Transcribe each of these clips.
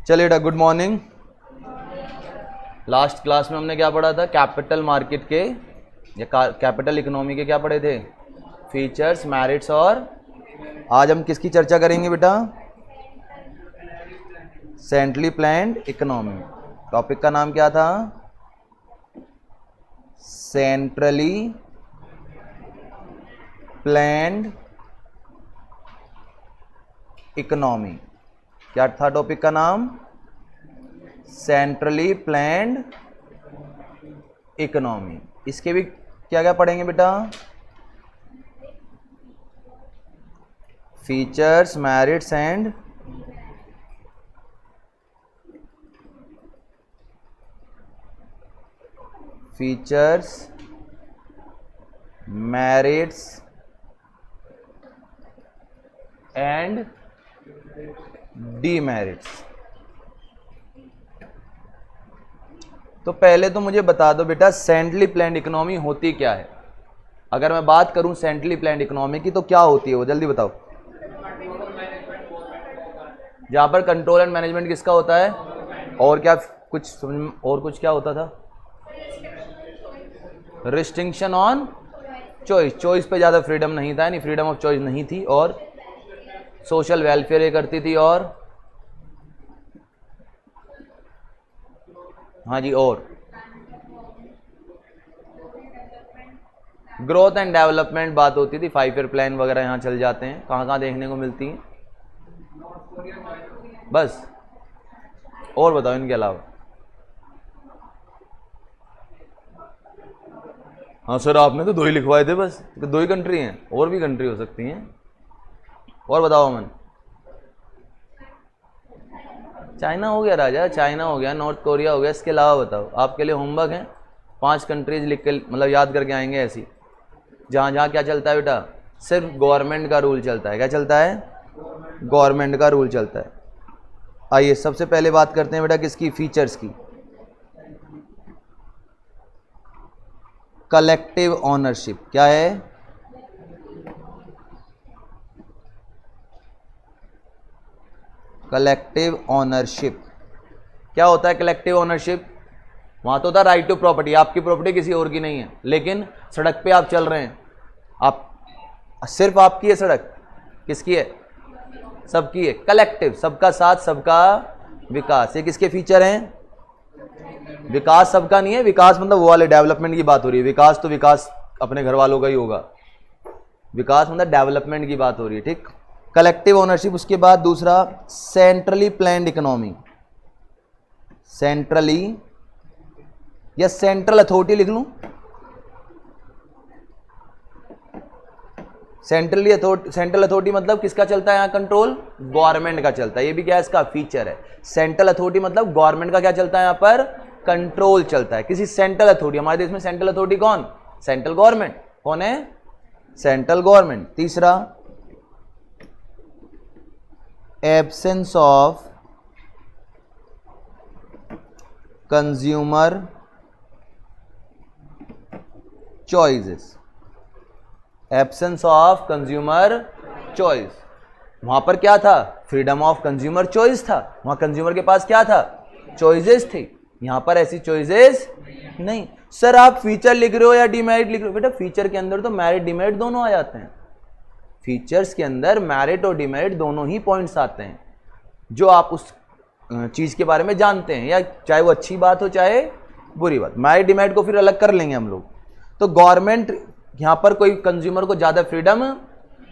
चलिए बेटा, good morning. Last class में हमने क्या पढ़ा था? कैपिटल मार्केट के या कैपिटल इकोनॉमी के क्या पढ़े थे? Features, merits. और आज हम किसकी चर्चा करेंगे बेटा? Centrally planned economy. टॉपिक का नाम क्या था? Centrally planned economy. क्या था टॉपिक का नाम? Centrally planned economy. इसके भी क्या क्या पढ़ेंगे बेटा? Features, merits and features, merits and demerits. तो पहले तो मुझे बता दो बेटा, सेंट्रली प्लान्ड इकोनॉमी होती क्या है? अगर मैं बात करूं सेंट्रली प्लान्ड इकोनॉमी की तो क्या होती है वो? जल्दी बताओ। जहां पर कंट्रोल एंड मैनेजमेंट किसका होता है? और क्या कुछ और कुछ क्या होता था? Restriction on choice. चॉइस पे ज़्यादा फ्रीडम नहीं था, यानी फ्रीडम ऑफ चॉइस नहीं थी। और सोशल वेलफेयर ये करती थी। और हाँ जी, और ग्रोथ एंड डेवलपमेंट बात होती थी। 5 ईयर प्लान वगैरह यहाँ चल जाते हैं। कहाँ कहाँ देखने को मिलती हैं? बस। और बताओ इनके अलावा। हाँ सर, आपने तो 2 ही लिखवाए थे बस। 2 ही कंट्री हैं, और भी कंट्री हो सकती हैं। और बताओ अमन। चाइना हो गया राजा, चाइना हो गया, नॉर्थ कोरिया हो गया। इसके अलावा बताओ। आपके लिए होमवर्क है, 5 कंट्रीज लिख के मतलब याद करके आएंगे ऐसी, जहाँ जहाँ क्या चलता है बेटा? सिर्फ गवर्नमेंट का रूल चलता है। क्या चलता है? गवर्नमेंट का रूल चलता है। आइए सबसे पहले बात करते हैं बेटा किसकी? फीचर्स की। कलेक्टिव ओनरशिप क्या है? कलेक्टिव ओनरशिप क्या होता है? कलेक्टिव ओनरशिप वहां तो होता राइट टू प्रॉपर्टी। आपकी प्रॉपर्टी किसी और की नहीं है, लेकिन सड़क पे आप चल रहे हैं, आप सिर्फ आपकी है सड़क। किसकी है? सबकी है। कलेक्टिव, सबका साथ, सबका विकास। ये किसके फीचर हैं? विकास सबका नहीं है। विकास मतलब वो वाले डेवलपमेंट की बात हो रही है। विकास तो विकास अपने घर वालों का ही होगा। विकास मतलब डेवलपमेंट की बात हो रही है, ठीक। Collective ownership. उसके बाद दूसरा सेंट्रली प्लान्ड इकोनॉमी। सेंट्रली या सेंट्रल अथॉरिटी लिख लूं? सेंट्रल अथॉरिटी मतलब किसका चलता है यहाँ कंट्रोल? गवर्नमेंट का चलता है। ये भी क्या है? इसका फीचर है। सेंट्रल अथॉरिटी मतलब गवर्नमेंट का क्या चलता है यहाँ पर? कंट्रोल चलता है किसी सेंट्रल अथॉरिटी। हमारे देश में सेंट्रल अथॉरिटी कौन? Central government. कौन है? Central government. तीसरा absence of consumer choices. Absence of consumer choice. वहां पर क्या था? फ्रीडम ऑफ कंज्यूमर चॉइस था। वहां कंज्यूमर के पास क्या था? चॉइसेस थी। यहां पर ऐसी चॉइसेस नहीं। सर आप फीचर लिख रहे हो या डीमेरिट लिख रहे हो? बेटा फीचर के अंदर तो मेरिट डीमेरिट दोनों आ जाते हैं। फीचर्स के अंदर मेरिट और डीमेरिट दोनों ही पॉइंट्स आते हैं, जो आप उस चीज के बारे में जानते हैं, या चाहे वो अच्छी बात हो चाहे बुरी बात। मेरिट डीमेरिट को फिर अलग कर लेंगे हम लोग। तो गवर्नमेंट यहां पर कोई कंज्यूमर को ज्यादा फ्रीडम,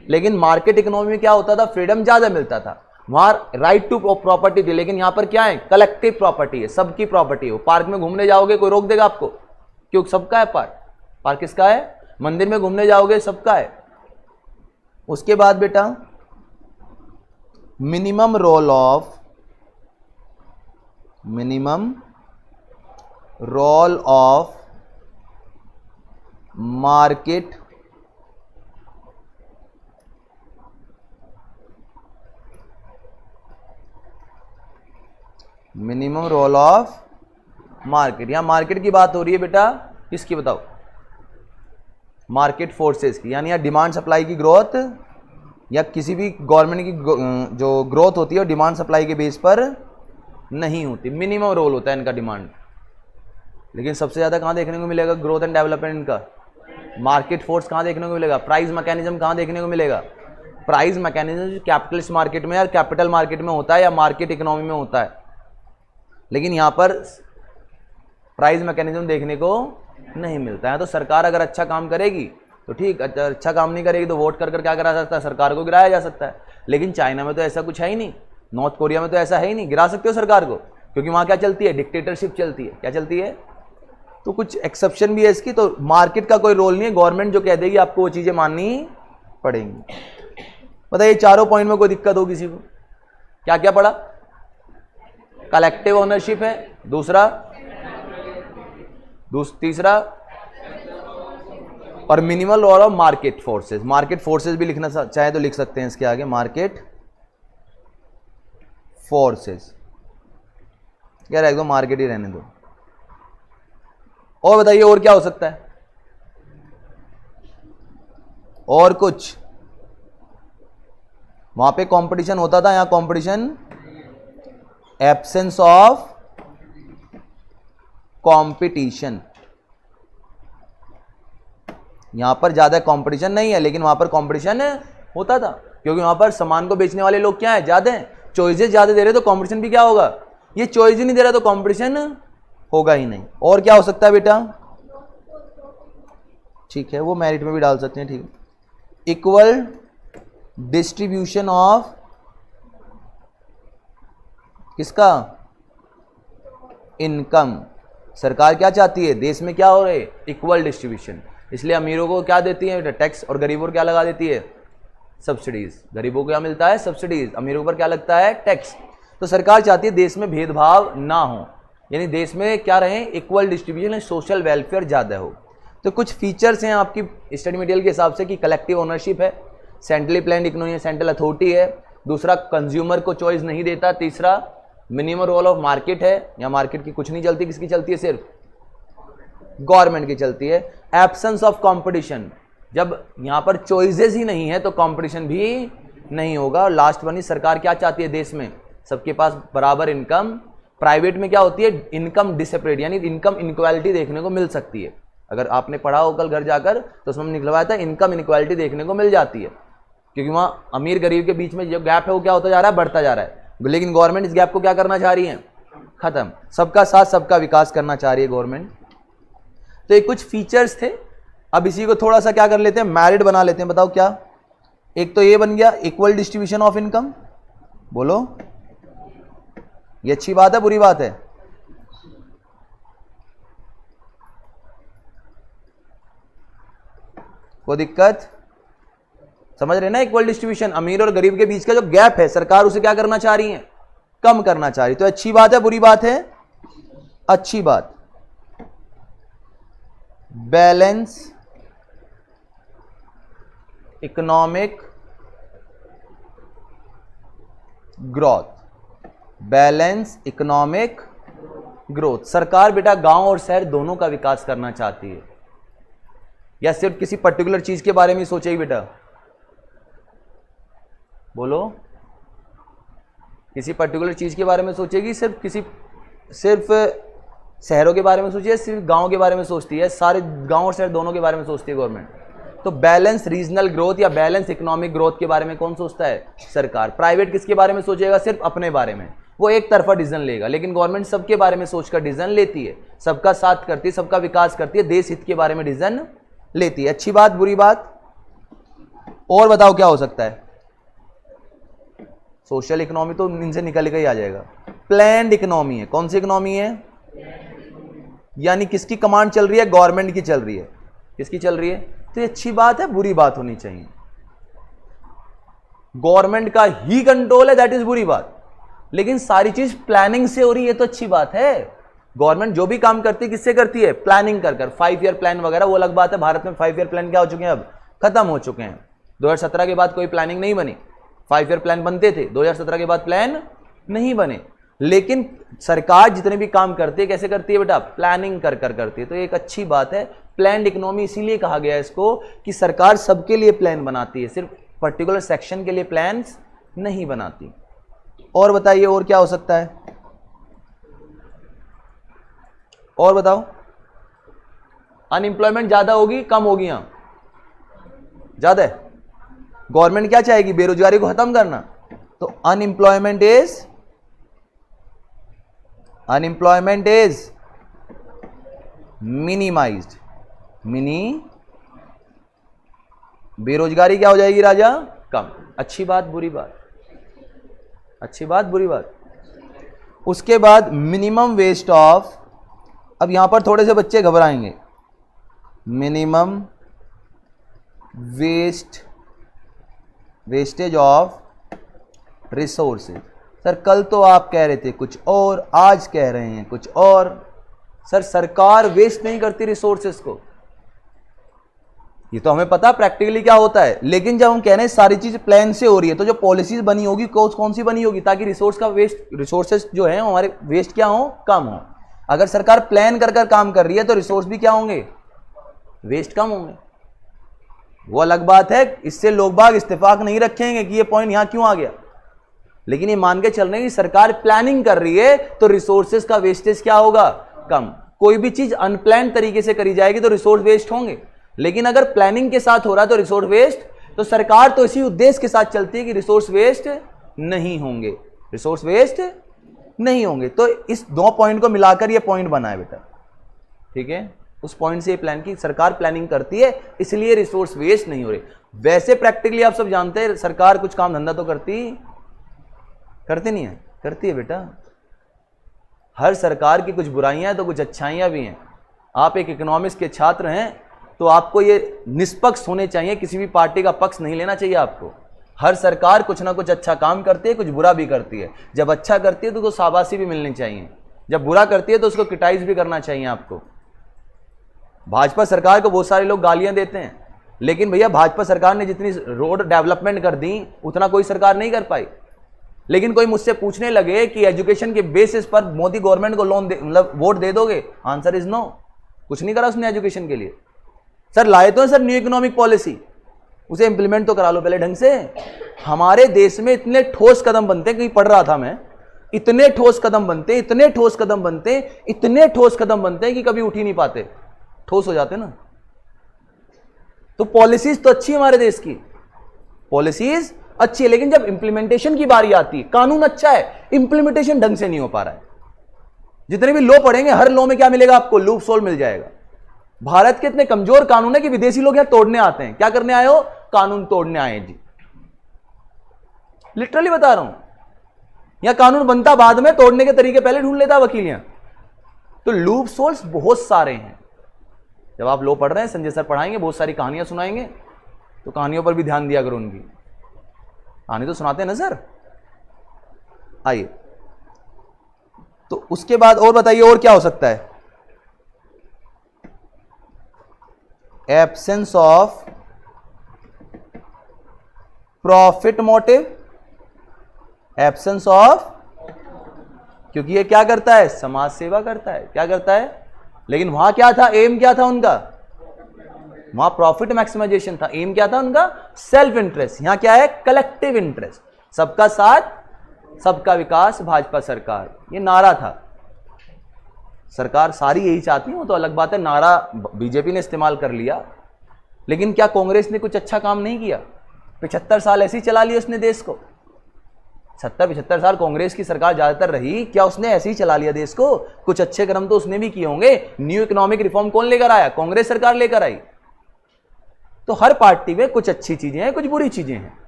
लेकिन मार्केट इकोनॉमी में क्या होता था? फ्रीडम ज्यादा मिलता था। वहां राइट टू प्रॉपर्टी थी, लेकिन यहां पर क्या है? कलेक्टिव प्रॉपर्टी है, सबकी प्रॉपर्टी है। पार्क में घूमने जाओगे कोई रोक देगा आपको? क्यों? सबका है पार्क। पार्क किसका है? मंदिर में घूमने जाओगे सबका है। उसके बाद बेटा minimum role of market minimum role of market. यहां मार्केट की बात हो रही है बेटा, किसकी बताओ? मार्केट फोर्सेस की, यानी यहाँ डिमांड सप्लाई की ग्रोथ, या किसी भी गवर्नमेंट की जो ग्रोथ होती है डिमांड सप्लाई के बेस पर नहीं होती, मिनिमम रोल होता है इनका डिमांड। लेकिन सबसे ज़्यादा कहाँ देखने को मिलेगा ग्रोथ एंड डेवलपमेंट इनका? मार्केट फोर्स कहाँ देखने को मिलेगा? प्राइस मैकेनिज्म कहाँ देखने को मिलेगा? प्राइस मैकेनिज्म कैपिटलिस्ट मार्केट में या कैपिटल मार्केट में होता है या मार्केट इकोनॉमी में होता है, लेकिन यहाँ पर प्राइस मैकेनिज्म देखने को नहीं मिलता है। तो सरकार अगर अच्छा काम करेगी तो ठीक, अच्छा काम नहीं करेगी तो वोट कर कर क्या करा सकता है? सरकार को गिराया जा सकता है। लेकिन चाइना में तो ऐसा कुछ है ही नहीं, नॉर्थ कोरिया में तो ऐसा है ही नहीं, गिरा सकते हो सरकार को, क्योंकि वहाँ क्या चलती है? डिक्टेटरशिप चलती है। क्या चलती है? तो कुछ एक्सेप्शन भी है इसकी, तो मार्केट का कोई रोल नहीं है, गवर्नमेंट जो कह देगी आपको वो चीज़ें माननी पड़ेंगी। बताइए चारों पॉइंट में कोई दिक्कत हो किसी को? क्या क्या पढ़ा? कलेक्टिव ओनरशिप है, दूसरा, तीसरा, और minimal role of market forces. Market forces भी लिखना चाहे तो लिख सकते हैं इसके आगे, मार्केट फोर्सेस। यार एकदम मार्केट ही रहने दो। और बताइए और क्या हो सकता है? और कुछ? वहां पे कंपटीशन होता था, यहां कंपटीशन, एब्सेंस ऑफ कंपटीशन। यहां पर ज्यादा कंपटीशन नहीं है, लेकिन वहां पर कंपटीशन होता था, क्योंकि वहां पर सामान को बेचने वाले लोग क्या है? ज्यादा हैं, चॉइसेस ज्यादा दे रहे तो कंपटीशन भी क्या होगा? ये चॉइस ही नहीं दे रहा तो कंपटीशन होगा ही नहीं। और क्या हो सकता है बेटा? ठीक है, वो मेरिट में भी डाल सकते हैं, ठीक है। इक्वल डिस्ट्रीब्यूशन ऑफ किसका? इनकम। सरकार क्या चाहती है? देश में क्या हो रहा है? Equal distribution. इसलिए अमीरों को क्या देती है बेटा? टैक्स, और गरीबों को क्या लगा देती है? सब्सिडीज। गरीबों को क्या मिलता है? सब्सिडीज। अमीरों पर क्या लगता है? टैक्स। तो सरकार चाहती है देश में भेदभाव ना हो, यानी देश में क्या रहे? इक्वल डिस्ट्रीब्यूशन, सोशल वेलफेयर ज़्यादा हो। तो कुछ फीचर्स हैं आपकी स्टडी मटेरियल के हिसाब से कि कलेक्टिव ओनरशिप है, सेंट्रली प्लान्ड इकोनॉमी है, सेंट्रल अथॉरिटी है, दूसरा कंज्यूमर को चॉइस नहीं देता, तीसरा मिनिमम रोल ऑफ मार्केट है, या मार्केट की कुछ नहीं चलती, किसकी चलती है? सिर्फ गवर्नमेंट की चलती है। एब्सेंस ऑफ कंपटीशन, जब यहां पर चॉइसेस ही नहीं है तो कंपटीशन भी नहीं होगा। और लास्ट वन, सरकार क्या चाहती है? देश में सबके पास बराबर इनकम। प्राइवेट में क्या होती है? इनकम डिसेपरेट, यानी इनकम इनक्वालिटी देखने को मिल सकती है। अगर आपने पढ़ा हो कल घर जाकर तो उसमें निकलवाया था, इनकम इनक्वालिटी देखने को मिल जाती है, क्योंकि वहां अमीर गरीब के बीच में जो गैप है वो क्या होता जा रहा है? बढ़ता जा रहा है। लेकिन गवर्नमेंट इस गैप को क्या करना चाह रही है? खत्म। सबका साथ सबका विकास करना चाह रही है गवर्नमेंट। तो ये कुछ फीचर्स थे। अब इसी को थोड़ा सा क्या कर लेते हैं? मैरिट बना लेते हैं। बताओ क्या? एक तो ये बन गया इक्वल डिस्ट्रीब्यूशन ऑफ इनकम। बोलो, ये अच्छी बात है बुरी बात है? कोई दिक्कत? समझ रहे ना? इक्वल डिस्ट्रीब्यूशन, अमीर और गरीब के बीच का जो गैप है सरकार उसे क्या करना चाह रही है? कम करना चाह रही। तो अच्छी बात है बुरी बात है? अच्छी बात। Balance economic growth, balance economic growth. सरकार बेटा गांव और शहर दोनों का विकास करना चाहती है, या सिर्फ किसी पर्टिकुलर चीज के बारे में सोचेगी बेटा? बोलो, किसी पर्टिकुलर चीज के बारे में सोचेगी? सिर्फ शहरों के बारे में सोचिए, सिर्फ गांव के बारे में सोचती है? सारे गांव और शहर दोनों के बारे में सोचती है गवर्नमेंट। तो बैलेंस रीजनल ग्रोथ या बैलेंस इकोनॉमिक ग्रोथ के बारे में कौन सोचता है? सरकार। प्राइवेट किसके बारे में सोचेगा? सिर्फ अपने बारे में, वो एक तरफा डिसीजन लेगा। लेकिन गवर्नमेंट सबके बारे में सोचकर डिसीजन लेती है, सबका साथ करती है, सबका विकास करती है, देश हित के बारे में डिसीजन लेती है। अच्छी बात बुरी बात? और बताओ क्या हो सकता है? सोशल इकोनॉमी तो इनसे निकल के ही आ जाएगा। प्लान्ड इकोनॉमी है। कौन सी इकोनॉमी है? यानी किसकी कमांड चल रही है? गवर्नमेंट की चल रही है। किसकी चल रही है? तो ये अच्छी बात है बुरी बात होनी चाहिए? गवर्नमेंट का ही कंट्रोल है, दैट इज बुरी बात। लेकिन सारी चीज प्लानिंग से हो रही है तो अच्छी बात है। गवर्नमेंट जो भी काम करती है किससे करती है? प्लानिंग कर 5 ईयर प्लान वगैरह, वो अलग बात है। भारत में 5 ईयर प्लान क्या हो चुके हैं? अब खत्म हो चुके हैं। 2017 के बाद कोई प्लानिंग नहीं बनी। 5 ईयर प्लान बनते थे, 2017 के बाद प्लान नहीं बने। लेकिन सरकार जितने भी काम करती है कैसे करती है बेटा? प्लानिंग कर करती है। तो एक अच्छी बात है। प्लान्ड इकोनॉमी इसीलिए कहा गया है इसको कि सरकार सबके लिए प्लान बनाती है, सिर्फ पर्टिकुलर सेक्शन के लिए प्लान्स नहीं बनाती। और बताइए और क्या हो सकता है? और बताओ, अनएम्प्लॉयमेंट ज्यादा होगी कम होगी? यहां ज्यादा है। गवर्नमेंट क्या चाहेगी? बेरोजगारी को खत्म करना। तो अनएम्प्लॉयमेंट इज मिनिमाइज्ड। बेरोजगारी क्या हो जाएगी राजा? कम। अच्छी बात बुरी बात? अच्छी बात बुरी बात? उसके बाद मिनिमम वेस्ट ऑफ, अब यहां पर थोड़े से बच्चे घबराएंगे, minimum wastage of resources. Sir कल तो आप कह रहे थे कुछ और, आज कह रहे हैं कुछ और। सर सरकार वेस्ट नहीं करती रिसोर्सेज को, ये तो हमें पता प्रैक्टिकली क्या होता है, लेकिन जब हम कह रहे हैं सारी चीज प्लान से हो रही है, तो जो पॉलिसीज बनी होगी कौन सी बनी होगी? ताकि रिसोर्सेज जो है हमारे वेस्ट क्या हो? कम हो। अगर सरकार प्लान कर काम कर रही है तो रिसोर्स भी क्या होंगे? वेस्ट कम होंगे। वो अलग बात है, इससे लोग बाग इत्तेफाक नहीं रखेंगे कि ये पॉइंट यहां क्यों आ गया, लेकिन ये मान के चल रहे हैं कि सरकार प्लानिंग कर रही है तो रिसोर्सेज का वेस्टेज क्या होगा? कम। कोई भी चीज अनप्लान तरीके से करी जाएगी तो रिसोर्स वेस्ट होंगे, लेकिन अगर प्लानिंग के साथ हो रहा है तो रिसोर्स वेस्ट, तो सरकार तो इसी उद्देश्य के साथ चलती है कि रिसोर्स वेस्ट नहीं होंगे, रिसोर्स वेस्ट नहीं होंगे। तो इस दो पॉइंट को मिलाकर ये पॉइंट बना है बेटा, ठीक है? उस पॉइंट से ये प्लान की सरकार प्लानिंग करती है, इसलिए रिसोर्स वेस्ट नहीं हो रहे। वैसे प्रैक्टिकली आप सब जानते हैं सरकार कुछ काम धंधा तो करती नहीं है? करती है बेटा। हर सरकार की कुछ बुराइयां हैं तो कुछ अच्छाइयां भी हैं। आप एक इकोनॉमिक्स के छात्र हैं तो आपको ये निष्पक्ष होने चाहिए, किसी भी पार्टी का पक्ष नहीं लेना चाहिए आपको। हर सरकार कुछ ना कुछ अच्छा काम करती है, कुछ बुरा भी करती है। जब अच्छा करती है तो उसको शाबाशी भी मिलनी चाहिए, जब बुरा करती है तो उसको क्रिटिसाइज भी करना चाहिए आपको। भाजपा सरकार को बहुत सारे लोग गालियां देते हैं, लेकिन भैया भाजपा सरकार ने जितनी रोड डेवलपमेंट कर दी उतना कोई सरकार नहीं कर पाई। लेकिन कोई मुझसे पूछने लगे कि एजुकेशन के बेसिस पर मोदी गवर्नमेंट को लोन मतलब वोट दे दोगे? Answer is no. कुछ नहीं करा उसने एजुकेशन के लिए। सर लाए तो है सर न्यू इकोनॉमिक पॉलिसी, उसे इंप्लीमेंट तो करा लो पहले ढंग से। हमारे देश में इतने ठोस कदम बनते, कहीं पढ़ रहा था मैं, इतने ठोस कदम बनते, इतने ठोस कदम बनते, इतने ठोस कदम बनते हैं कि कभी उठ ही नहीं पाते, ठोस हो जाते ना। तो पॉलिसीज तो अच्छी है हमारे देश की, पॉलिसीज अच्छी है, लेकिन जब इंप्लीमेंटेशन की बारी आती है, कानून अच्छा है, इंप्लीमेंटेशन ढंग से नहीं हो पा रहा है। जितने भी लॉ पढ़ेंगे हर लॉ में क्या मिलेगा आपको? लूप सोल मिल जाएगा। भारत के इतने कमजोर कानून है कि विदेशी लोग यहां तोड़ने आते हैं। क्या करने आए हो? कानून तोड़ने आए हैं जी, लिटरली बता रहा हूं। यहां कानून बनता बाद में, तोड़ने के तरीके पहले ढूंढ लेता वकील यहां। तो लूप सोल्स बहुत सारे हैं। जब आप लॉ पढ़ रहे हैं, संजय सर पढ़ाएंगे, बहुत सारी कहानियां सुनाएंगे, तो कहानियों पर भी ध्यान दिया करो। उनकी कहानी तो सुनाते हैं ना सर। आइए, तो उसके बाद और बताइए और क्या हो सकता है? Absence of profit motive, absence of, क्योंकि ये क्या करता है? समाज सेवा करता है। क्या करता है? लेकिन वहां क्या था? एम क्या था उनका? वहां प्रॉफिट मैक्सिमाइजेशन था। एम क्या था उनका? Self interest. यहां क्या है? Collective interest. सबका साथ सबका विकास, भाजपा सरकार, ये नारा था। सरकार सारी यही चाहती हो तो अलग बात है, नारा बीजेपी ने इस्तेमाल कर लिया, लेकिन क्या कांग्रेस ने कुछ अच्छा काम नहीं किया? 75 साल ऐसे ही चला लिया उसने देश को। 70-75 साल कांग्रेस की सरकार ज्यादातर रही, क्या उसने ऐसे ही चला लिया देश को? कुछ अच्छे कर्म तो उसने भी किए होंगे। न्यू इकोनॉमिक रिफॉर्म कौन लेकर आया? कांग्रेस सरकार लेकर आई। तो हर पार्टी में कुछ अच्छी चीजें हैं, कुछ बुरी चीजें हैं।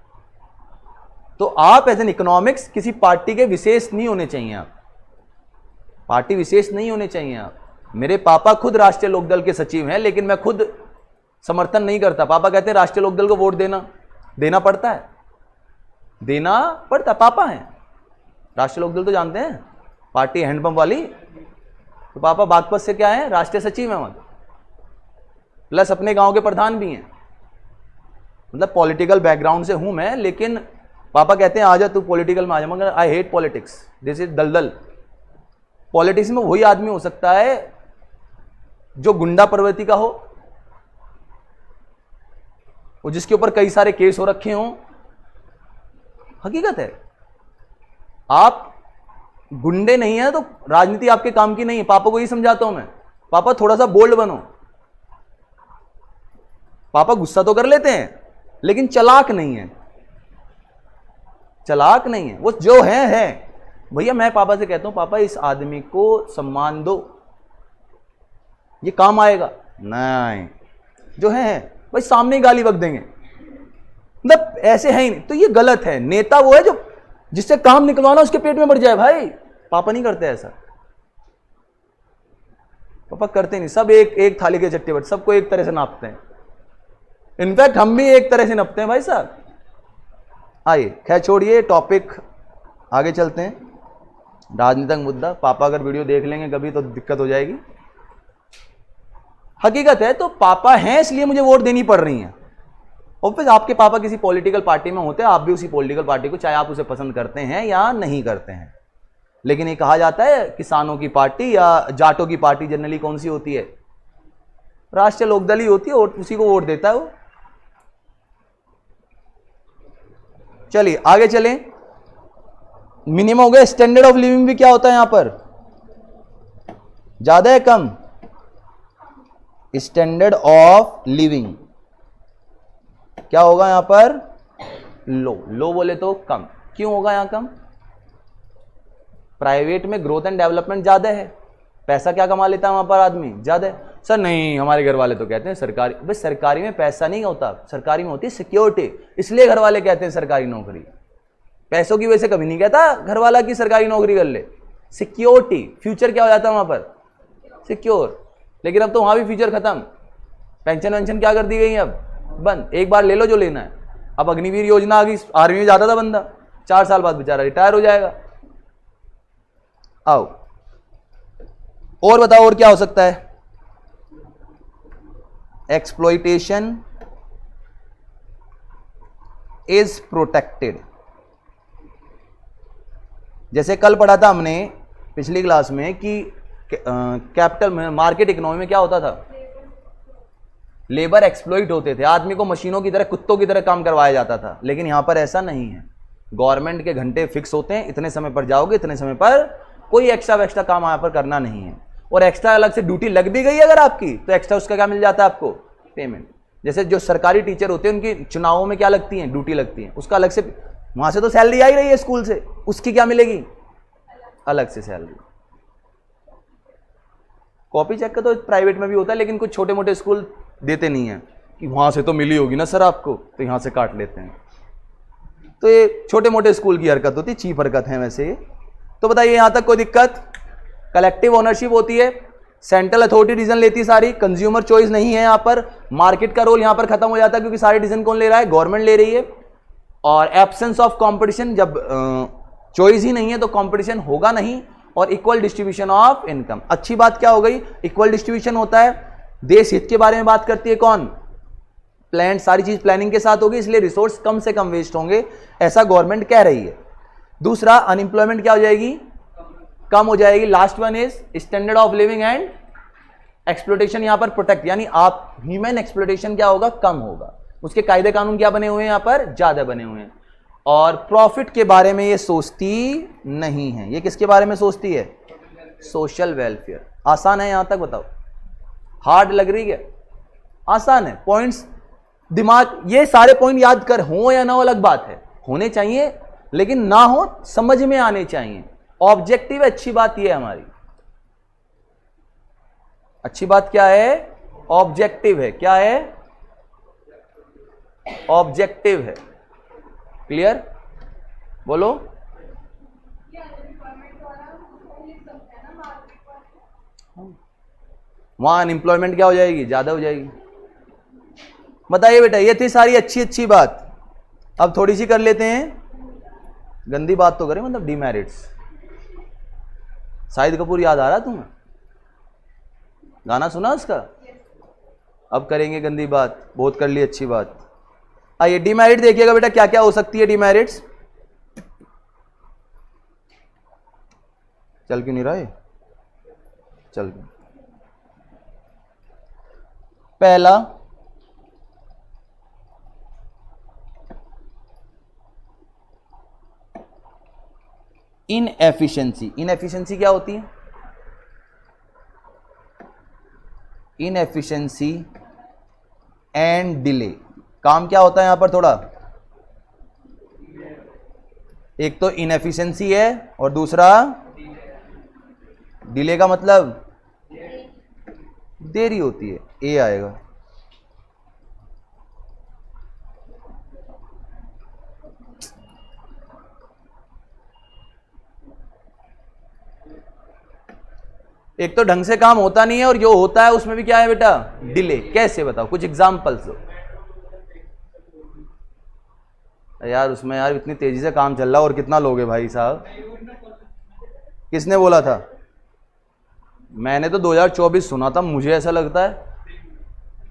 तो आप एज एन इकोनॉमिक्स किसी पार्टी के विशेष नहीं होने चाहिए, आप पार्टी विशेष नहीं होने चाहिए आप। मेरे पापा खुद राष्ट्रीय लोकदल के सचिव हैं, लेकिन मैं खुद समर्थन नहीं करता। पापा कहते हैं राष्ट्रीय लोकदल को वोट देना पड़ता है, देना पड़ता। पापा हैं राष्ट्रीय लोकदल तो जानते हैं, पार्टी हैंडपंप वाली। तो पापा बागपत से क्या है? राष्ट्रीय सचिव हैं वहां, प्लस अपने गांव के प्रधान भी हैं। मतलब पॉलिटिकल बैकग्राउंड से हूं मैं, लेकिन पापा कहते हैं आजा तू पॉलिटिकल में आ जा, मगर I hate politics, this is दलदल। पॉलिटिक्स में वही आदमी हो सकता है जो गुंडा प्रवृत्ति का हो, और जिसके ऊपर कई सारे केस हो रखे हों। हकीकत है, आप गुंडे नहीं है तो राजनीति आपके काम की नहीं है। पापा को यही समझाता हूं मैं, पापा थोड़ा सा बोल्ड बनो। पापा गुस्सा तो कर लेते हैं लेकिन चालाक नहीं है, चालाक नहीं है, वो जो है। भैया मैं पापा से कहता हूं पापा इस आदमी को सम्मान दो, ये काम आएगा, नहीं जो है भाई सामने ही गाली बक देंगे, मतलब ऐसे है ही नहीं। तो ये गलत है। नेता वो है जो जिससे काम निकलवाना उसके पेट में बढ़ जाए। भाई पापा नहीं करते ऐसा, पापा करते नहीं। सब एक थाली के चट्टे बट सबको एक तरह से नापते हैं। इनफैक्ट हम भी एक तरह से नापते हैं भाई साहब। आइए खैर छोड़िए, टॉपिक आगे चलते हैं। राजनीतिक मुद्दा, पापा अगर वीडियो देख लेंगे कभी तो दिक्कत हो जाएगी। हकीकत है तो पापा हैं इसलिए मुझे वोट देनी पड़ रही है। और फिर आपके पापा किसी पॉलिटिकल पार्टी में होते हैं, आप भी उसी पॉलिटिकल पार्टी को, चाहे आप उसे पसंद करते हैं या नहीं करते हैं। लेकिन ये कहा जाता है किसानों की पार्टी या जाटों की पार्टी जनरली कौन सी होती है? राष्ट्रीय लोकदल ही होती है, और उसी को वोट देता है वो। चलिए आगे चलें। मिनिमम हो गया। स्टैंडर्ड ऑफ लिविंग भी क्या होता है यहां पर? ज्यादा है कम? स्टैंडर्ड ऑफ लिविंग क्या होगा यहां पर? लो। लो बोले तो कम। क्यों होगा यहां कम? प्राइवेट में ग्रोथ एंड डेवलपमेंट ज्यादा है, पैसा क्या कमा लेता है वहां पर आदमी? ज्यादा है। सर नहीं, हमारे घर वाले तो कहते हैं सरकारी। भाई सरकारी में पैसा नहीं होता, सरकारी में होती है सिक्योरिटी, इसलिए घर वाले कहते हैं सरकारी नौकरी। पैसों की वजह से कभी नहीं कहता घर वाला की सरकारी नौकरी कर ले। सिक्योरिटी, फ्यूचर क्या हो जाता है वहां पर? सिक्योर। लेकिन अब तो वहां भी फ्यूचर खत्म। पेंशन वेंशन क्या कर दी गई अब? बंद। एक बार ले लो जो लेना है। अब अग्निवीर योजना आ गई, आर्मी में जाता था बंदा, 4 साल बाद बेचारा रिटायर हो जाएगा। आओ और बताओ और क्या हो सकता है? Exploitation is protected. जैसे कल पढ़ा था हमने पिछली क्लास में कि कैपिटल में, मार्केट इकोनॉमी में क्या होता था? लेबर एक्सप्लॉइट होते थे, आदमी को मशीनों की तरह, कुत्तों की तरह काम करवाया जाता था। लेकिन यहां पर ऐसा नहीं है। गवर्नमेंट के घंटे फिक्स होते हैं, इतने समय पर जाओगे, इतने समय पर, कोई एक्स्ट्रा काम यहां पर करना नहीं है। और एक्स्ट्रा अलग से ड्यूटी लग भी गई अगर आपकी, तो एक्स्ट्रा उसका क्या मिल जाता है आपको? पेमेंट। जैसे जो सरकारी टीचर होते हैं उनकी चुनावों में क्या लगती है? ड्यूटी लगती है, उसका अलग से, वहां से तो सैलरी आ ही रही है स्कूल से, उसकी क्या मिलेगी? अलग से सैलरी। कॉपी चेक का तो प्राइवेट में भी होता है, लेकिन कुछ छोटे मोटे स्कूल देते नहीं है कि वहां से तो मिली होगी ना सर आपको, तो यहां से काट लेते हैं। तो ये छोटे मोटे स्कूल की हरकत होती है, चीप हरकत है वैसे ये। तो बताइए यहां तक कोई दिक्कत? कलेक्टिव ओनरशिप होती है, सेंट्रल अथॉरिटी डिसीजन लेती है सारी, कंज्यूमर चॉइस नहीं है यहां पर। मार्केट का रोल यहां पर खत्म हो जाता है क्योंकि सारे डिसीजन कौन ले रहा है? गवर्नमेंट ले रही है। और एब्सेंस ऑफ कंपटीशन, जब चॉइस ही नहीं है तो कंपटीशन होगा नहीं। और इक्वल डिस्ट्रीब्यूशन ऑफ इनकम। अच्छी बात क्या हो गई? इक्वल डिस्ट्रीब्यूशन होता है। देश हित के बारे में बात करती है कौन? प्लान। सारी चीज प्लानिंग के साथ होगी, इसलिए रिसोर्स कम से कम वेस्ट होंगे, ऐसा गवर्नमेंट कह रही है। दूसरा, अनएम्प्लॉयमेंट क्या हो जाएगी? कम हो जाएगी। Last one is standard of living and exploitation, यहां पर प्रोटेक्ट, यानी आप ह्यूमन एक्सप्लोटेशन क्या होगा? कम होगा। उसके कायदे कानून क्या बने हुए हैं? यहां पर ज्यादा बने हुए हैं। और प्रॉफिट के बारे में ये सोचती नहीं है। ये किसके बारे में सोचती है? Social welfare. आसान है यहां तक? बताओ, हार्ड लग रही है? आसान है। पॉइंट्स दिमाग, ये सारे पॉइंट याद कर, हो या ना हो अलग बात है, होने चाहिए, लेकिन ना हो समझ में आने चाहिए। ऑब्जेक्टिव अच्छी बात यह है हमारी। अच्छी बात क्या है? ऑब्जेक्टिव है। क्या है? ऑब्जेक्टिव है। क्लियर? बोलो। वहां अनएम्प्लॉयमेंट क्या हो जाएगी? ज्यादा हो जाएगी। बताइए बेटा, ये थी सारी अच्छी बात। अब थोड़ी सी कर लेते हैं गंदी बात तो करें, मतलब डिमेरिट्स। शाहिद कपूर याद आ रहा तुम्हें? गाना सुना उसका? अब करेंगे गंदी बात। बहुत कर ली अच्छी बात। आइए डिमेरिट देखिएगा बेटा, क्या क्या हो सकती है डिमेरिट्स। चल क्यों नहीं रहा है? चल। पहला, इनएफिशिएंसी। इनएफिशिएंसी क्या होती है? Inefficiency and delay. काम क्या होता है यहां पर थोड़ा, एक तो इनएफिशिएंसी है और दूसरा डिले का मतलब देरी होती है, ए आएगा। एक तो ढंग से काम होता नहीं है और जो होता है उसमें भी क्या है बेटा, डिले। कैसे बताओ, कुछ एग्जांपल्स दो यार। उसमें यार इतनी तेजी से काम चल रहा है और कितना लोगे भाई साहब। किसने बोला था? मैंने तो 2024 सुना था, मुझे ऐसा लगता है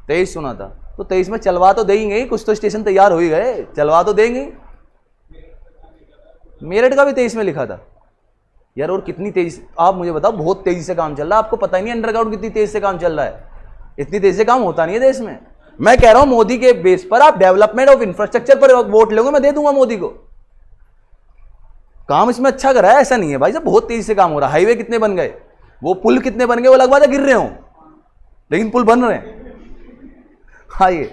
23 सुना था। तो 23 में चलवा तो देंगे ही, कुछ तो स्टेशन तैयार हो ही गए, चलवा तो देंगे। मेरठ का भी 23 में लिखा था यार। और कितनी तेजी, आप मुझे बताओ, बहुत तेजी से काम चल रहा है। आपको पता ही नहीं अंडरग्राउंड कितनी तेजी से काम चल रहा है। इतनी तेजी से काम होता नहीं है देश में। मैं कह रहा हूं मोदी के बेस पर आप डेवलपमेंट ऑफ इंफ्रास्ट्रक्चर पर वोट लोगे, मैं दे दूंगा मोदी को। काम इसमें अच्छा करा है, ऐसा नहीं है भाई साहब। बहुत तेजी से काम हो रहा है। हाईवे कितने बन गए, वो पुल कितने बन गए, वो लगभग गिर रहे हो, लेकिन पुल बन रहे हैं। हाँ, ये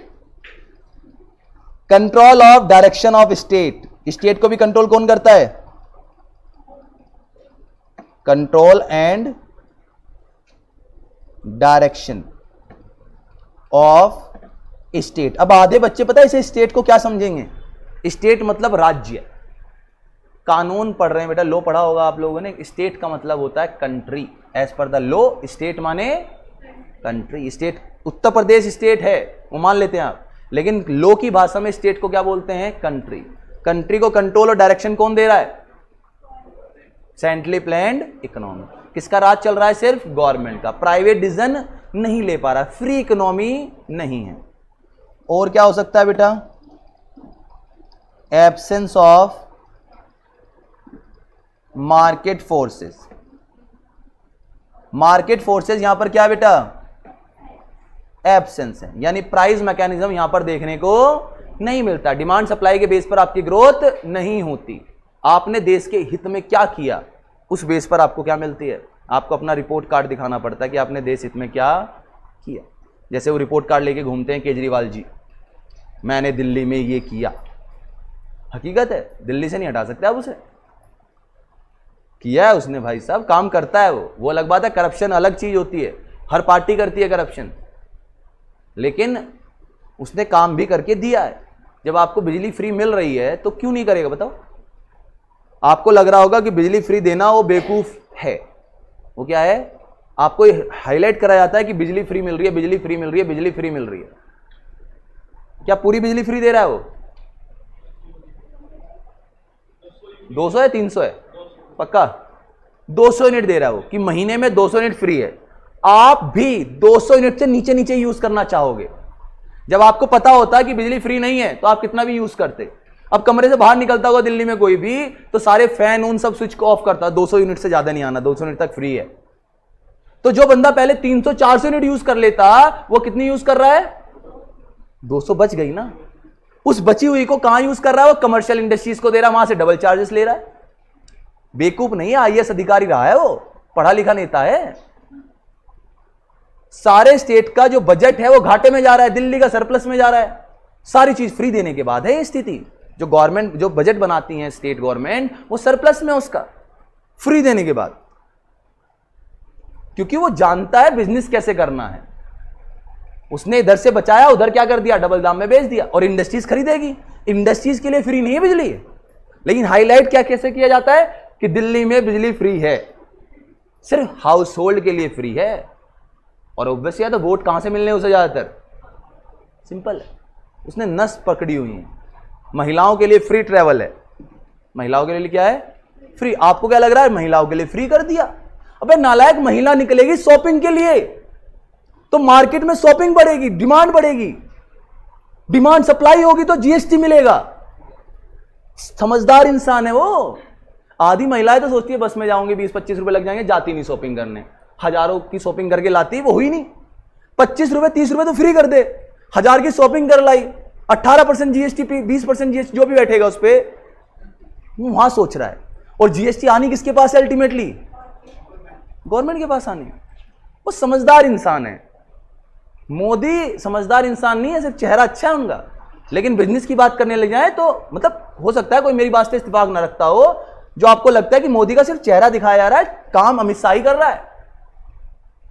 control of direction of state. State को भी कंट्रोल कौन करता है? Control and direction of state. अब आधे बच्चे पता है इसे स्टेट को क्या समझेंगे? स्टेट मतलब राज्य। कानून पढ़ रहे हैं बेटा, लॉ पढ़ा होगा आप लोगों ने। स्टेट का मतलब होता है country. As per the law state माने country. State Uttar Pradesh state है, वो मान लेते हैं आप, लेकिन लॉ की भाषा में स्टेट को क्या बोलते हैं? कंट्री। कंट्री को कंट्रोल और डायरेक्शन कौन दे रहा है? Centrally planned economy. किसका राज चल रहा है? सिर्फ गवर्नमेंट का। प्राइवेट डिसीजन नहीं ले पा रहा, फ्री इकोनॉमी नहीं है। और क्या हो सकता है बेटा? Absence of market forces. Market forces यहां पर क्या है बेटा? एब्सेंस है, यानी प्राइस मैकेनिज्म यहां पर देखने को नहीं मिलता। डिमांड सप्लाई के बेस पर आपकी ग्रोथ नहीं होती। आपने देश के हित में क्या किया, उस बेस पर आपको क्या मिलती है? आपको अपना रिपोर्ट कार्ड दिखाना पड़ता है कि आपने देश हित में क्या किया। जैसे वो रिपोर्ट कार्ड लेके घूमते हैं केजरीवाल जी, मैंने दिल्ली में ये किया। हकीकत है, दिल्ली से नहीं हटा सकते आप उसे। किया है उसने भाई साहब, काम करता है वो अलग बात है। करप्शन अलग चीज होती है, हर पार्टी करती है करप्शन, लेकिन उसने काम भी करके दिया है। जब आपको बिजली फ्री मिल रही है तो क्यों नहीं करेगा बताओ? आपको लग रहा होगा कि बिजली फ्री देना वो बेवकूफ है। वो क्या है? आपको हाईलाइट करा जाता है कि बिजली फ्री मिल रही है, बिजली फ्री मिल रही है, बिजली फ्री मिल रही है। क्या पूरी बिजली फ्री दे रहा है वो? 200 है, 300 है, पक्का 200 यूनिट दे रहा है वो, कि महीने में 200 यूनिट फ्री है। आप भी 200 यूनिट से नीचे नीचे यूज करना चाहोगे। जब आपको पता होता है कि बिजली फ्री नहीं है तो आप कितना भी यूज करते। अब कमरे से बाहर निकलता होगा दिल्ली में कोई भी, तो सारे फैन उन सब स्विच को ऑफ करता। 200 यूनिट से ज्यादा नहीं आना, 200 यूनिट तक फ्री है। तो जो बंदा पहले 300-400 यूनिट यूज कर लेता, वो कितनी यूज कर रहा है? 200 बच गई ना। उस बची हुई को कहां यूज कर रहा है? वो कमर्शियल इंडस्ट्रीज को दे रहा है, वहां से डबल चार्जेस ले रहा है। बेवकूफ नहीं है, आईएएस अधिकारी रहा है वो, पढ़ा लिखा नेता है। सारे स्टेट का जो बजट है वो घाटे में जा रहा है, दिल्ली का सरप्लस में जा रहा है। सारी चीज फ्री देने के बाद है ये स्थिति। जो गवर्नमेंट जो बजट बनाती है स्टेट गवर्नमेंट, वो सरप्लस में उसका, फ्री देने के बाद, क्योंकि वो जानता है बिजनेस कैसे करना है। उसने इधर से बचाया, उधर क्या कर दिया? डबल दाम में बेच दिया। और इंडस्ट्रीज खरीदेगी। इंडस्ट्रीज के लिए फ्री नहीं है बिजली, लेकिन हाईलाइट क्या कैसे किया जाता है कि दिल्ली में बिजली फ्री है, सिर्फ हाउस होल्ड के लिए फ्री है। और ऑब्वियसली है, तो वोट कहां से मिलने उसे? ज्यादातर सिंपल है, उसने नस पकड़ी हुई है। महिलाओं के लिए फ्री ट्रेवल है। महिलाओं के लिए क्या है? फ्री। आपको क्या लग रहा है महिलाओं के लिए फ्री कर दिया? अबे नालायक, महिला निकलेगी शॉपिंग के लिए तो मार्केट में शॉपिंग बढ़ेगी, डिमांड बढ़ेगी। डिमांड सप्लाई होगी तो जीएसटी मिलेगा। समझदार इंसान है वो। आधी महिलाएं तो सोचती है बस में जाऊंगी, 20-25 रुपए लग जाएंगे, जाती नहीं शॉपिंग करने। हजारों की शॉपिंग करके लाती, वो हुई नहीं। 25 रुपए 30 रुपए तो फ्री कर दे, 1000 की शॉपिंग कर लाई, 18% जीएसटी, 20% जीएसटी जो भी बैठेगा उस पर, वहां सोच रहा है। और जीएसटी आनी किसके पास है? अल्टीमेटली गवर्नमेंट के पास आनी है। वो समझदार इंसान है। मोदी समझदार इंसान नहीं है, सिर्फ चेहरा अच्छा है उनका, लेकिन बिजनेस की बात करने लग जाए तो मतलब हो सकता है कोई मेरी बात से इत्तेफाक ना रखता हो, जो आपको लगता है कि मोदी का सिर्फ चेहरा दिखाया जा रहा है, काम अमित शाह ही कर रहा है।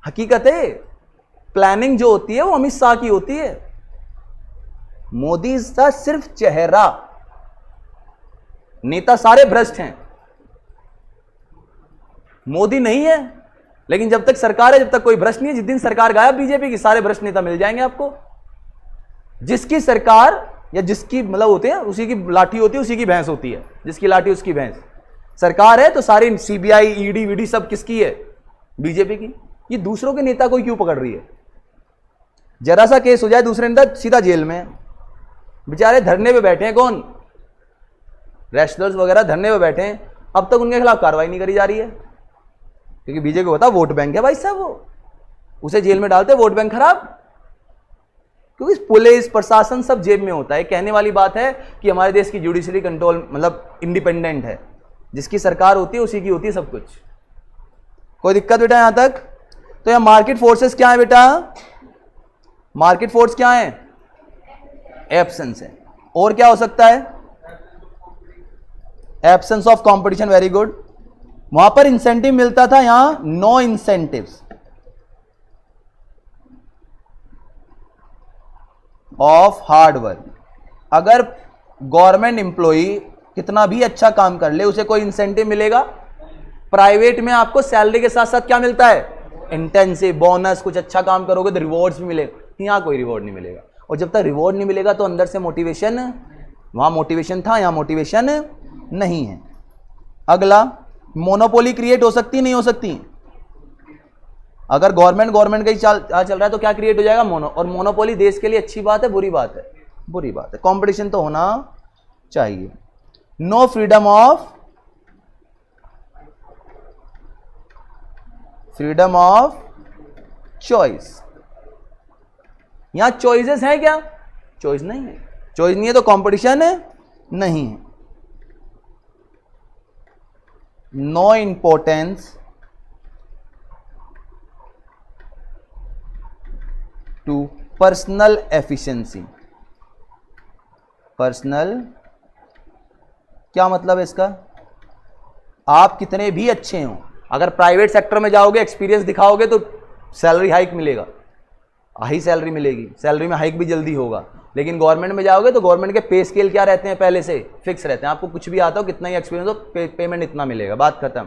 हकीकत है प्लानिंग जो होती है वो अमित शाह की होती है। मोदी का सिर्फ चेहरा, नेता सारे भ्रष्ट हैं, मोदी नहीं है। लेकिन जब तक सरकार है, जब तक कोई भ्रष्ट नहीं है। जिस दिन सरकार गायब बीजेपी की, सारे भ्रष्ट नेता मिल जाएंगे आपको। जिसकी सरकार या जिसकी मतलब होते हैं, उसी की लाठी होती है, उसी की भैंस होती है, जिसकी लाठी उसकी भैंस। सरकार है तो सारी सीबीआई ईडी वीडी सब किसकी है? बीजेपी की। ये दूसरों के नेता को क्यों पकड़ रही है? जरा सा केस हो जाए दूसरे नेता सीधा जेल में। बेचारे धरने पे बैठे हैं, कौन? रेस्लर्स वगैरह धरने पे बैठे हैं, अब तक उनके खिलाफ कार्रवाई नहीं करी जा रही है, क्योंकि बीजेपी को पता वोट बैंक है भाई साहब, वो उसे जेल में डालते, वोट बैंक खराब। क्योंकि पुलिस प्रशासन सब जेब में होता है। कहने वाली बात है कि हमारे देश की जुडिशरी कंट्रोल मतलब इंडिपेंडेंट है, जिसकी सरकार होती है उसी की होती है सब कुछ। कोई दिक्कत बेटा यहां तक? तो यहां मार्केट फोर्सेस क्या है बेटा? मार्केट फोर्स क्या है? एब्सेंस है। और क्या हो सकता है? Absence of competition. Very good. वहां पर इंसेंटिव मिलता था, यहां no incentives of hard work. अगर गवर्नमेंट एम्प्लॉई कितना भी अच्छा काम कर ले, उसे कोई इंसेंटिव मिलेगा? प्राइवेट में आपको सैलरी के साथ साथ क्या मिलता है? Intensive, bonus. कुछ अच्छा काम करोगे तो रिवॉर्ड्स भी मिलेगा। यहां कोई रिवॉर्ड नहीं मिलेगा, और जब तक रिवॉर्ड नहीं मिलेगा तो अंदर से मोटिवेशन, वहां मोटिवेशन था, यहां मोटिवेशन नहीं है। अगला, मोनोपोली क्रिएट हो सकती नहीं हो सकती? अगर गवर्नमेंट का ही चल रहा है तो क्या क्रिएट हो जाएगा? मोनो। और मोनोपोली देश के लिए अच्छी बात है बुरी बात है? बुरी बात है। कंपटीशन तो होना चाहिए। No freedom of choice. यहां चॉइसेस हैं क्या? चॉइस नहीं है। चॉइस नहीं है तो कंपटीशन नहीं है। No importance to personal efficiency. Personal क्या मतलब है इसका? आप कितने भी अच्छे हो, अगर प्राइवेट सेक्टर में जाओगे, एक्सपीरियंस दिखाओगे तो सैलरी हाइक मिलेगा, हाई सैलरी मिलेगी, सैलरी में हाइक भी जल्दी होगा। लेकिन गवर्नमेंट में जाओगे तो गवर्नमेंट के पे स्केल क्या रहते हैं? पहले से फिक्स रहते हैं। आपको कुछ भी आता हो, कितना ही एक्सपीरियंस हो, पेमेंट इतना मिलेगा, बात खत्म।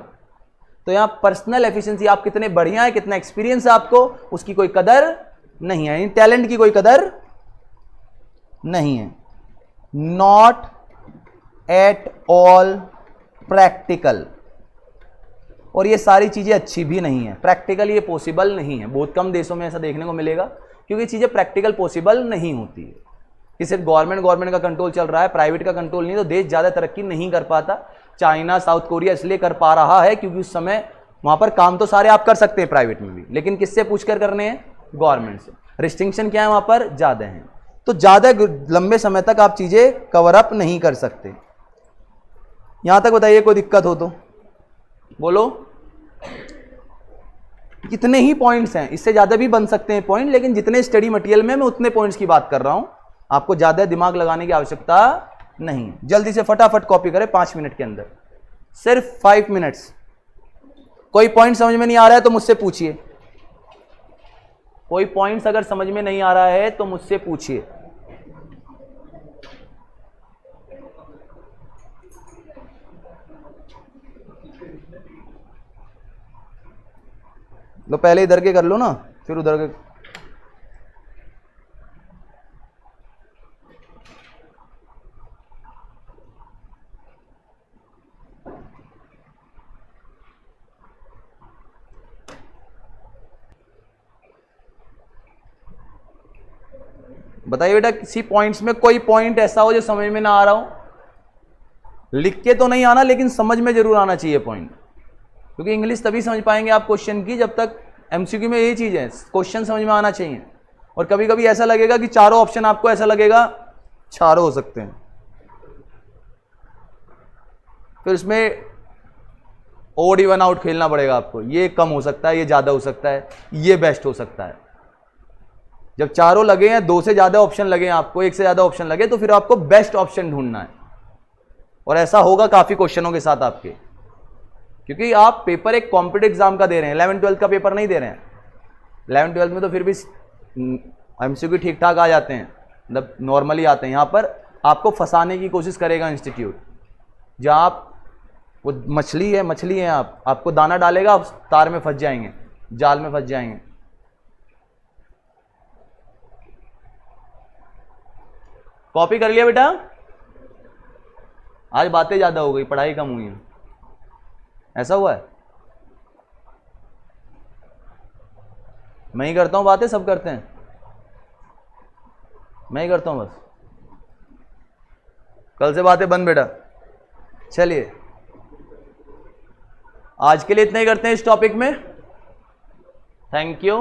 तो यहां पर्सनल एफिशिएंसी, आप कितने बढ़िया है, कितना एक्सपीरियंस है आपको, उसकी कोई कदर नहीं है। टैलेंट की कोई कदर नहीं है। Not at all practical. और ये सारी चीजें अच्छी भी नहीं है। प्रैक्टिकल ये पॉसिबल नहीं है, बहुत कम देशों में ऐसा देखने को मिलेगा, क्योंकि चीजें प्रैक्टिकल पॉसिबल नहीं होती है कि सिर्फ गवर्नमेंट का कंट्रोल चल रहा है, प्राइवेट का कंट्रोल नहीं, तो देश ज्यादा तरक्की नहीं कर पाता। चाइना, साउथ कोरिया इसलिए कर पा रहा है क्योंकि उस समय वहां पर काम तो सारे आप कर सकते हैं प्राइवेट में भी, लेकिन किससे पूछकर करने हैं? गवर्नमेंट से। रिस्ट्रिक्शन क्या है वहां पर? ज्यादा है, तो ज्यादा लंबे समय तक आप चीजें कवर अप नहीं कर सकते। यहां तक बताइए कोई दिक्कत हो तो बोलो। कितने ही पॉइंट्स हैं, इससे ज्यादा भी बन सकते हैं पॉइंट, लेकिन जितने स्टडी मटेरियल में मैं उतने पॉइंट्स की बात कर रहा हूं। आपको ज्यादा दिमाग लगाने की आवश्यकता नहीं। जल्दी से फटाफट कॉपी करें 5 मिनट के अंदर, सिर्फ 5 मिनट्स। कोई पॉइंट समझ में नहीं आ रहा है तो मुझसे पूछिए। कोई पॉइंट्स अगर समझ में नहीं आ रहा है तो मुझसे पूछिए। लो पहले इधर के कर लो ना, फिर उधर के। बताइए बेटा, किसी पॉइंट्स में कोई पॉइंट ऐसा हो जो समझ में ना आ रहा हो? लिख के तो नहीं आना, लेकिन समझ में जरूर आना चाहिए पॉइंट, क्योंकि इंग्लिश तभी समझ पाएंगे आप क्वेश्चन की जब तक एमसीक्यू में यही चीज है, क्वेश्चन समझ में आना चाहिए। और कभी कभी ऐसा लगेगा कि चारों ऑप्शन, आपको ऐसा लगेगा चारों हो सकते हैं, फिर उसमें ओड इवन आउट खेलना पड़ेगा आपको। ये कम हो सकता है, ये ज्यादा हो सकता है, ये बेस्ट हो सकता है। जब चारों लगे हैं, दो से ज्यादा ऑप्शन लगे हैं आपको, एक से ज्यादा ऑप्शन लगे, तो फिर आपको बेस्ट ऑप्शन ढूंढना है। और ऐसा होगा काफी क्वेश्चनों के साथ आपके, क्योंकि आप पेपर एक कॉम्पिटिटिव एग्जाम का दे रहे हैं, 11th-12th का पेपर नहीं दे रहे हैं। 11th-12th में तो फिर भी एमसीक्यू ठीक ठाक आ जाते हैं, मतलब नॉर्मली आते हैं। यहां पर आपको फंसाने की कोशिश करेगा इंस्टीट्यूट, जहां आप, वो मछली है आपको दाना डालेगा, आप तार में फंस जाएंगे, जाल में फंस जाएंगे। कॉपी कर लिया बेटा? आज बातें ज्यादा हो गई, पढ़ाई कम हुई है, ऐसा हुआ है? मैं ही करता हूं बातें, सब करते हैं? मैं ही करता हूं बस? कल से बातें बंद बेटा। चलिए आज के लिए इतना ही करते हैं इस टॉपिक में। Thank you.